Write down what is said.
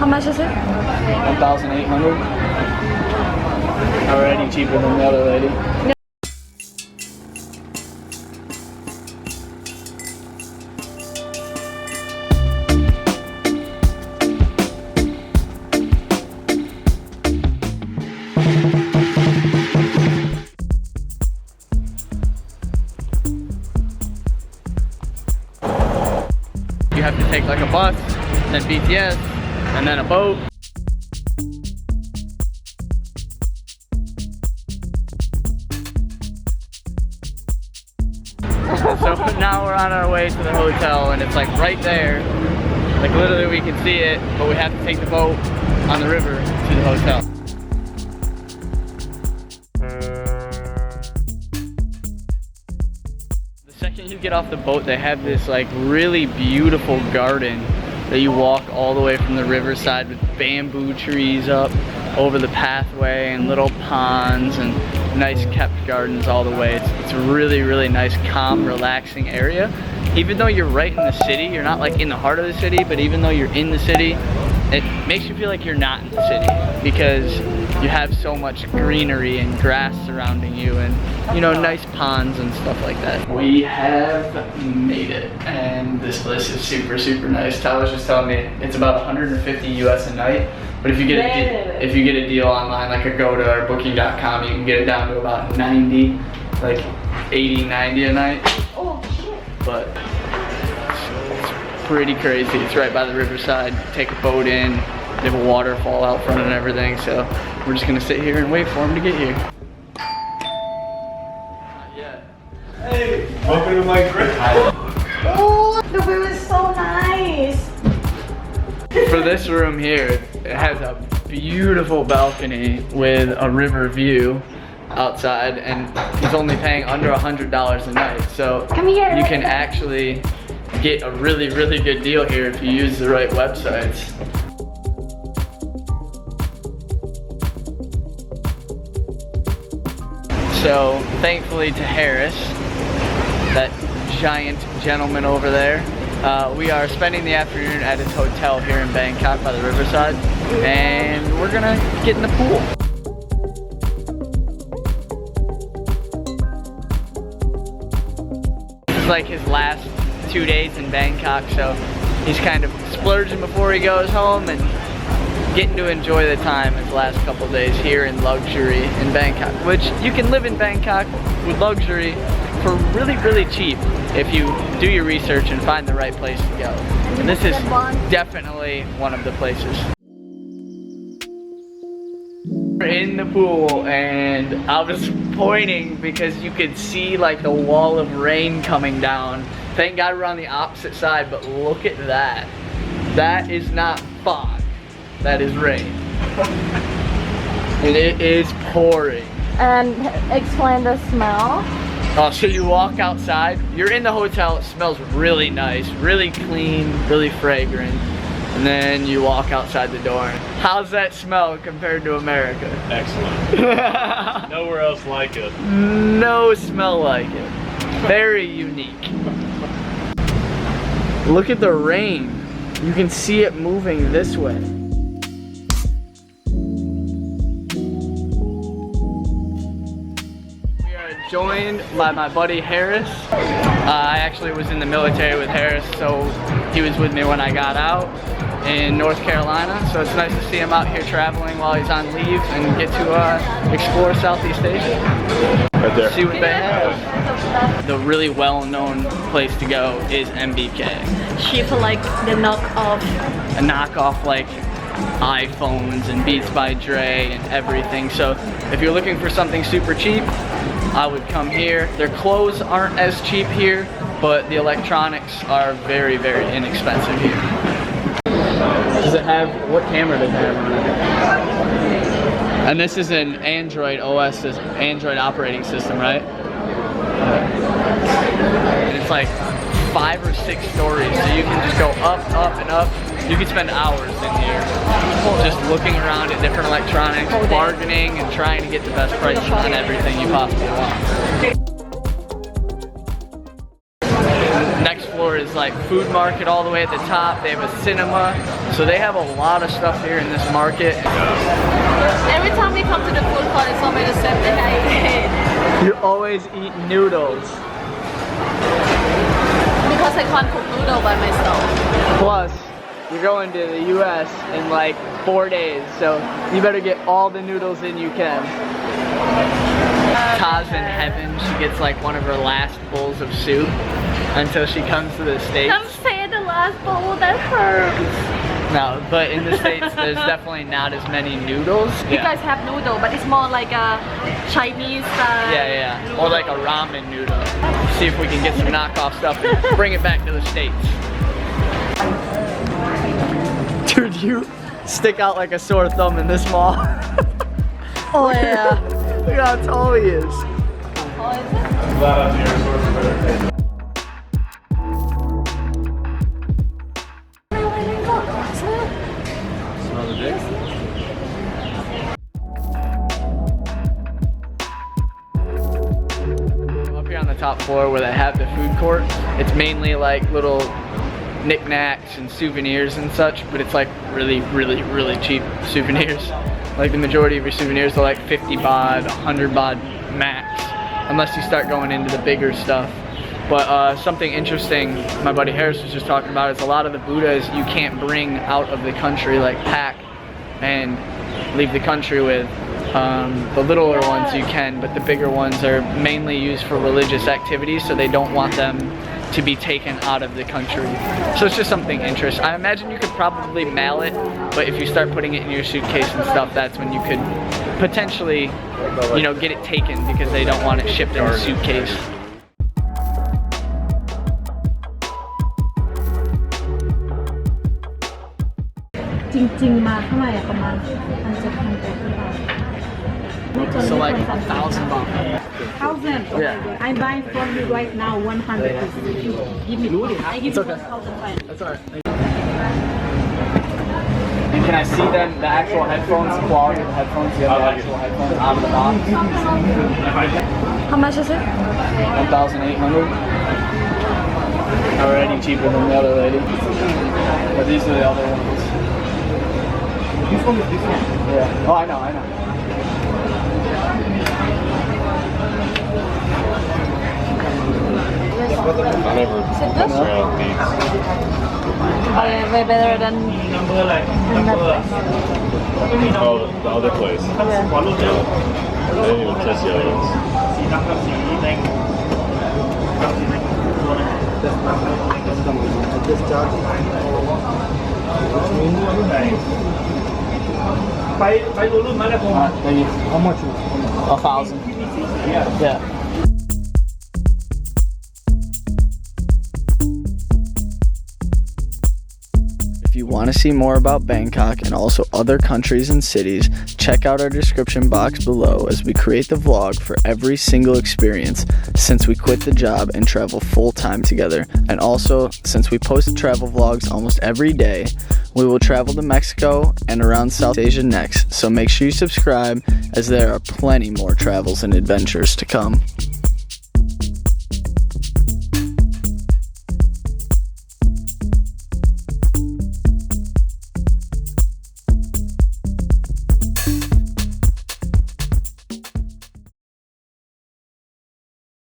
How much is it? 1,800. Already cheaper than the other lady. You have to take like a bus, then BTS, and then a boat. So now we're on our way to the hotel, and it's like right there. Like literally we can see it, but we have to take the boat on the river to the hotel. The second you get off the boat, they have this like really beautiful garden that you walk all the way from the riverside with bamboo trees up over the pathway and little ponds and nice kept gardens all the way. It's a really, really nice, calm, relaxing area. Even though you're right in the city, you're not like in the heart of the city, but even though you're in the city, it makes you feel like you're not in the city because you have so much greenery and grass surrounding you and, you know, nice ponds and stuff like that. We have made it, and this place is super, super nice. Tyler was just telling me it's about 150 US a night, but if you get a deal online, like Agoda or Booking.com, you can get it down to about 90, like 80, 90 a night. Oh shit. But it's pretty crazy. It's right by the riverside. You take a boat in, they have a waterfall out front and everything, so we're just gonna sit here and wait for him to get here. Not yet. Hey, welcome to my crib. Oh, the view is so nice. For this room here, it has a beautiful balcony with a river view outside, and he's only paying under $100 a night. So Come here. you can actually get a really, really good deal here if you use the right websites. So thankfully to Harris, that giant gentleman over there, we are spending the afternoon at his hotel here in Bangkok by the riverside, and we're gonna get in the pool. This is like his last 2 days in Bangkok, so he's kind of splurging before he goes home and getting to enjoy the time his last couple days here in luxury in Bangkok, which you can live in Bangkok with luxury for really, really cheap if you do your research and find the right place to go. And this is definitely one of the places. We're in the pool, and I was pointing because you could see like the wall of rain coming down. Thank God we're on the opposite side, but look at that. That is not fog, that is rain. And it is pouring. And explain the smell. So you walk outside, you're in the hotel, it smells really nice, really clean, really fragrant. And then you walk outside the door. How's that smell compared to America? Excellent. Nowhere else like it. No smell like it. Very unique. Look at the rain. You can see it moving this way. We are joined by my buddy Harris. I actually was in the military with Harris, so he was with me when I got out in North Carolina. So it's nice to see him out here traveling while he's on leave and get to explore Southeast Asia. Right there. See what they have. The really well-known place to go is MBK. Cheap like the knockoff. A knockoff like iPhones and Beats by Dre and everything. So if you're looking for something super cheap, I would come here. Their clothes aren't as cheap here, but the electronics are very, very inexpensive here. Does it have, what camera does it have on it? And this is an Android OS, Android operating system, right? And it's like 5 or 6 stories, so you can just go up, up, and up. You can spend hours in here just looking around at different electronics, bargaining, and trying to get the best price on everything you possibly want. Next floor is like food market all the way at the top. They have a cinema. So they have a lot of stuff here in this market. Every time we come to the food court, it's always the same thing I hate. You always eat noodles. Because I can't cook noodle by myself. Plus, you're going to the U.S. in like 4 days, so you better get all the noodles in you can. Ta's in heaven. She gets like one of her last bowls of soup until she comes to the States. Don't say the last bowl, that hurts. No, but in the States, there's definitely not as many noodles. You guys have noodle, but it's more like a Chinese style. Yeah. Or like a ramen noodle. See if we can get some knockoff stuff and bring it back to the States. Dude, you stick out like a sore thumb in this mall. Oh yeah. Look how tall he is. Oh, is it? I'm glad I'm here, so it's better. Smell the dick? Up here on the top floor where they have the food court, it's mainly like little knickknacks and souvenirs and such, but it's like really cheap souvenirs. Like the majority of your souvenirs are like 50 baht, 100 baht max, unless you start going into the bigger stuff. But something interesting my buddy Harris was just talking about is a lot of the Buddhas you can't bring out of the country, like pack and leave the country with. The littler ones you can, but the bigger ones are mainly used for religious activities, so they don't want them to be taken out of the country. So it's just something interesting. I imagine you could probably mail it, but if you start putting it in your suitcase and stuff, that's when you could potentially, you know, get it taken because they don't want it shipped in a suitcase. So like 1,000 baht. 1,000? Okay, Yeah. I'm buying from you right now 100. Give me 1,000. I give you 1,000. That's alright. And can I see them, the actual headphones, the quality of the headphones? You have the actual headphones out of the box? How much is it? 1,800. Already cheaper than the other lady. But these are the other ones. This one is this one? Yeah. Oh, I know. I never mess around with these. Way better than that place. Oh, the other place. Yeah. I didn't even test the other ones. How much? 1,000. Yeah. If you want to see more about Bangkok and also other countries and cities, check out our description box below as we create the vlog for every single experience since we quit the job and travel full-time together. And also, since we post travel vlogs almost every day, we will travel to Mexico and around South Asia next, so make sure you subscribe as there are plenty more travels and adventures to come.